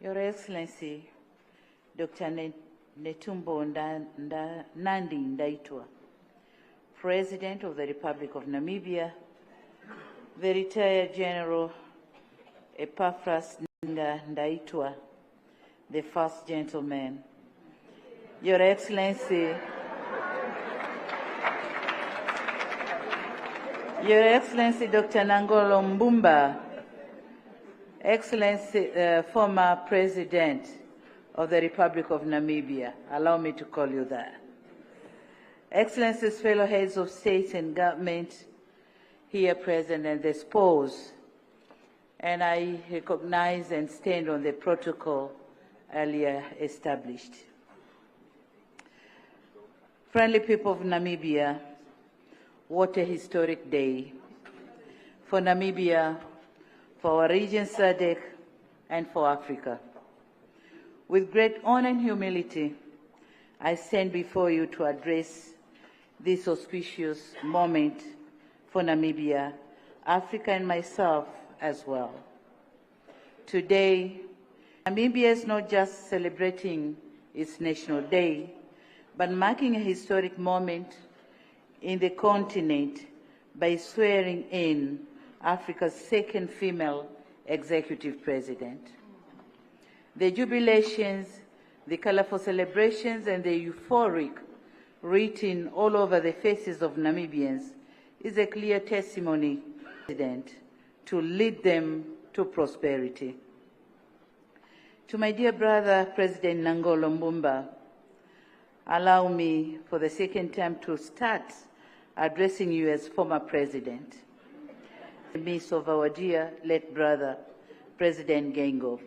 Your Excellency, Dr. Netumbo Nandi Ndaitwah, President of the Republic of Namibia, the retired General Epaphras Ndaitwah, the First Gentleman, Your Excellency, Dr. Nangolo Mbumba, Excellency, former President of the Republic of Namibia, allow me to call you that. Excellencies, fellow heads of state and government here present and the spouse, and I recognize and stand on the protocol earlier established. Friendly people of Namibia, what a historic day for Namibia, for our region SADC, and for Africa. With great honor and humility, I stand before you to address this auspicious moment for Namibia, Africa, and myself as well. Today, Namibia is not just celebrating its National Day, but marking a historic moment in the continent by swearing in Africa's second female executive president. The jubilations, the colorful celebrations, and the euphoric written all over the faces of Namibians is a clear testimony to lead them to prosperity. To my dear brother, President Nangolo Mbumba, allow me for the second time to start addressing you as former president, in the midst of our dear late brother, President Geingob.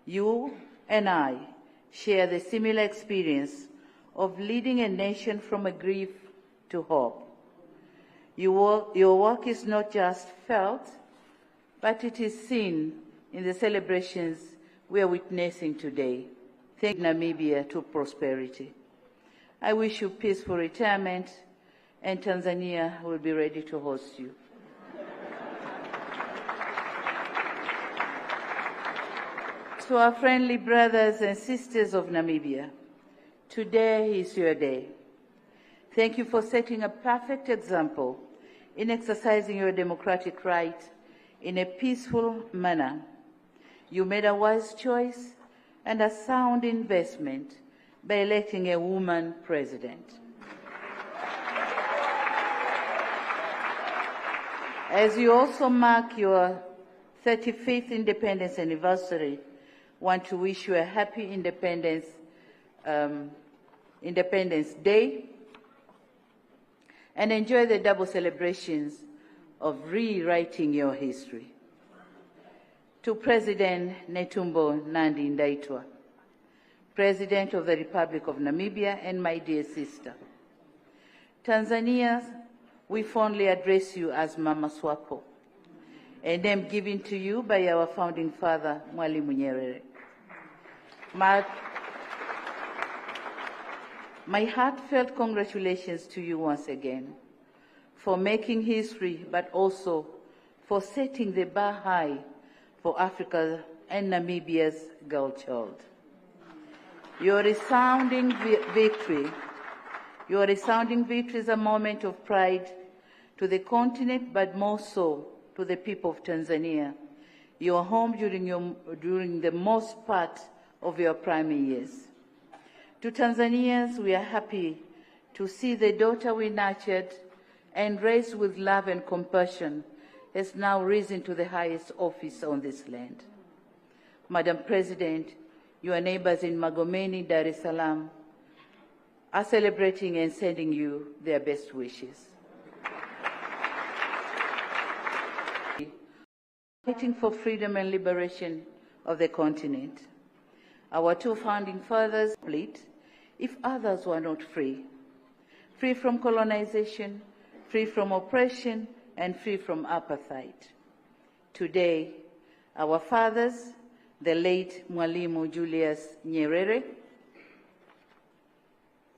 You and I share the similar experience of leading a nation from a grief to hope. Your work is not just felt, but it is seen in the celebrations we are witnessing today. Take Namibia to prosperity. I wish you peaceful retirement, and Tanzania will be ready to host you. To our friendly brothers and sisters of Namibia, today is your day. Thank you for setting a perfect example in exercising your democratic right in a peaceful manner. You made a wise choice and a sound investment by electing a woman president. As you also mark your 35th independence anniversary, I want to wish you a happy Independence Day and enjoy the double celebrations of rewriting your history. To President Netumbo Nandi Ndaitwah, President of the Republic of Namibia, and my dear sister, Tanzania, we fondly address you as Mama Swapo, a name given to you by our founding father, Mwalimu Nyerere. My heartfelt congratulations to you once again for making history, but also for setting the bar high for Africa and Namibia's girl child. Your resounding victory is a moment of pride to the continent, but more so to the people of Tanzania, your home during the most part of your primary years. To Tanzanians, we are happy to see the daughter we nurtured and raised with love and compassion has now risen to the highest office on this land. Madam President, your neighbors in Magomeni, Dar es Salaam, are celebrating and sending you their best wishes. Fighting for freedom and liberation of the continent. Our two founding fathers split if others were not free. Free from colonization, free from oppression, and free from apartheid. Today, our fathers, the late Mwalimu Julius Nyerere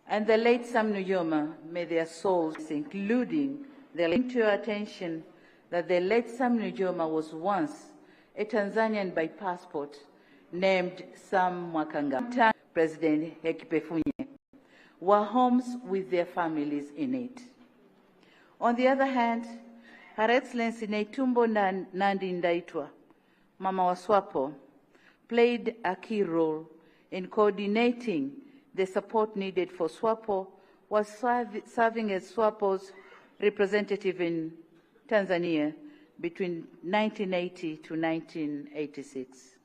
and the late Sam Nujoma, may their souls, including the link to your attention that the late Sam Nujoma was once a Tanzanian by passport named Sam Mwakanga, President Hekipefunye, were homes with their families in it. On the other hand, Her Excellency Netumbo Nandi Ndaitwah, Mama wa SWAPO, played a key role in coordinating the support needed for SWAPO, was serving as SWAPO's representative in Tanzania between 1980 to 1986.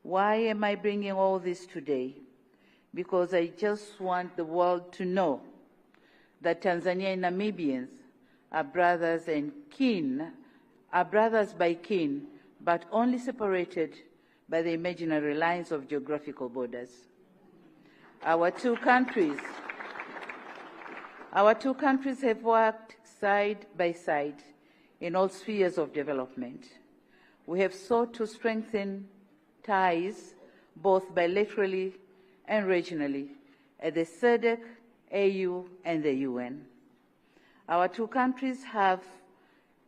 Why am I bringing all this today? Because I just want the world to know that Tanzania and Namibians are brothers and kin, are brothers by kin, but only separated by the imaginary lines of geographical borders. Our two countries have worked side by side in all spheres of development. We have sought to strengthen ties both bilaterally and regionally at the SADC, AU, and the UN. Our two countries have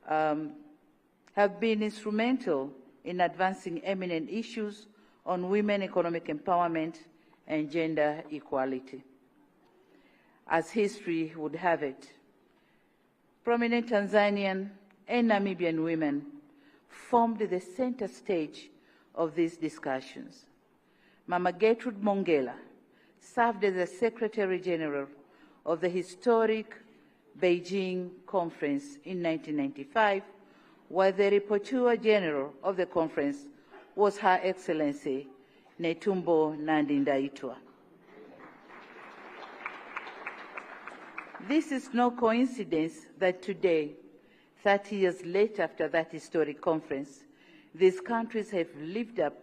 been instrumental in advancing eminent issues on women economic empowerment and gender equality. As history would have it, prominent Tanzanian and Namibian women formed the center stage of these discussions. Mama Gertrude Mongela served as the Secretary General of the historic Beijing Conference in 1995, while the Rapporteur General of the conference was Her Excellency Netumbo Nandi Ndaitwah. This is no coincidence that today, 30 years later after that historic conference, these countries have lived up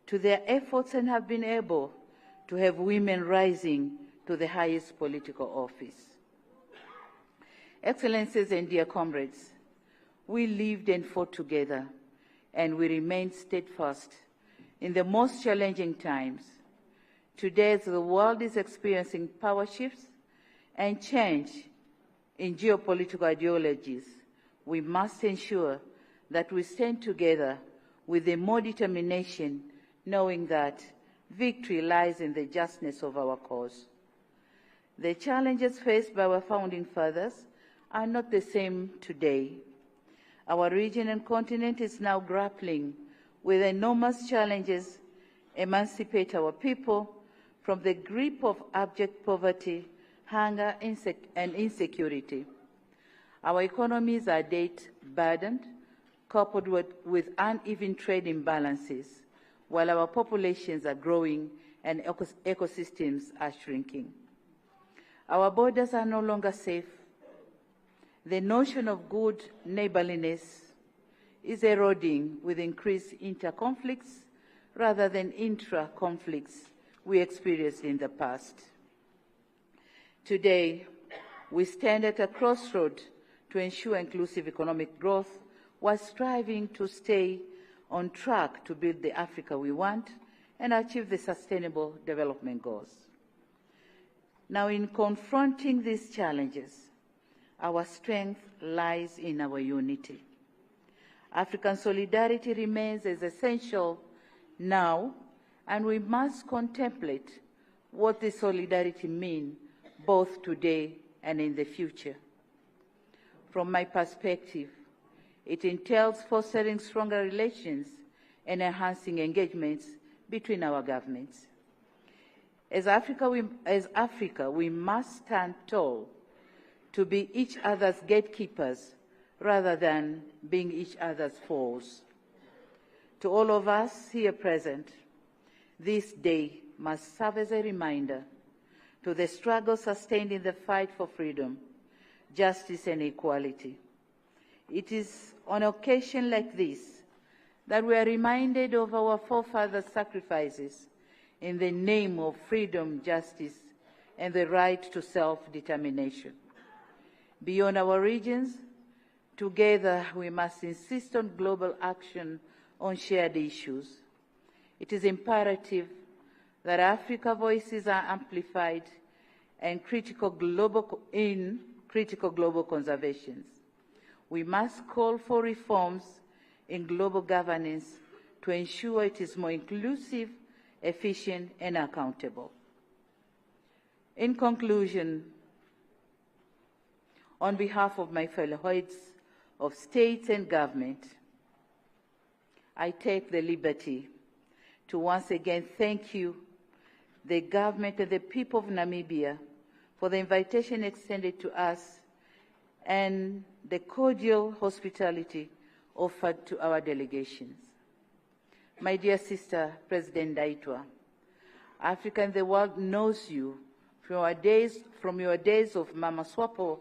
to their efforts and have been able to have women rising to the highest political office. Excellencies and dear comrades, we lived and fought together, and we remained steadfast in the most challenging times. Today, as the world is experiencing power shifts and change in geopolitical ideologies, we must ensure that we stand together with more determination, knowing that victory lies in the justness of our cause. The challenges faced by our founding fathers are not the same today. Our region and continent is now grappling with enormous challenges, emancipate our people from the grip of abject poverty, hunger, and insecurity. Our economies are debt-burdened, coupled with uneven trade imbalances, while our populations are growing and ecosystems are shrinking. Our borders are no longer safe. The notion of good neighborliness is eroding with increased inter-conflicts rather than intra-conflicts we experienced in the past. Today, we stand at a crossroad to ensure inclusive economic growth while striving to stay on track to build the Africa we want and achieve the Sustainable Development Goals. Now, in confronting these challenges, our strength lies in our unity. African solidarity remains as essential now, and we must contemplate what this solidarity means both today and in the future. From my perspective, it entails fostering stronger relations and enhancing engagements between our governments. As Africa, we must stand tall to be each other's gatekeepers rather than being each other's foes. To all of us here present, this day must serve as a reminder to the struggle sustained in the fight for freedom, justice, and equality. It is on occasion like this that we are reminded of our forefathers' sacrifices in the name of freedom, justice, and the right to self-determination. Beyond our regions, together we must insist on global action on shared issues. It is imperative that Africa's voices are amplified and critical global conservations. We must call for reforms in global governance to ensure it is more inclusive, efficient, and accountable. In conclusion, on behalf of my fellow heads of states and government, I take the liberty to once again thank you, the government and the people of Namibia, for the invitation extended to us and the cordial hospitality offered to our delegations. My dear sister, President Ndaitwa, Africa and the world knows you from your days of Mama Swapo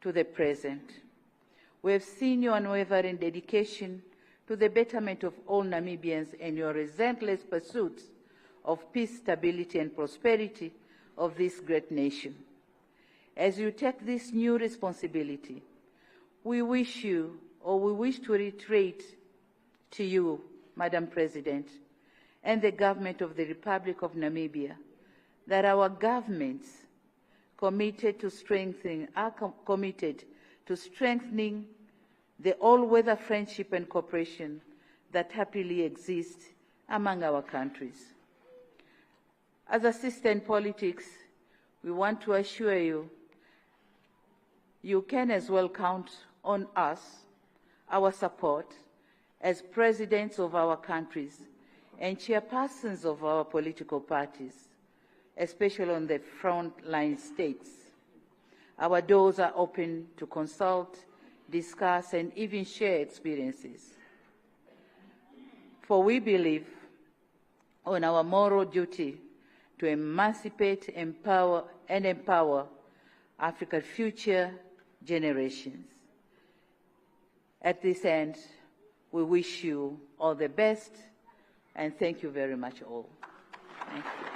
to the present. We have seen your unwavering dedication to the betterment of all Namibians and your relentless pursuit of peace, stability, and prosperity of this great nation. As you take this new responsibility, we wish to reiterate to you, Madam President, and the government of the Republic of Namibia, that our governments are committed to strengthening the all-weather friendship and cooperation that happily exists among our countries. As a sister in politics, we want to assure you, you can as well count on us, our support, as presidents of our countries and chairpersons of our political parties, especially on the front-line states. Our doors are open to consult, discuss, and even share experiences. For we believe on our moral duty to emancipate, empower Africa's future generations. At this end, we wish you all the best, and thank you very much all. Thank you.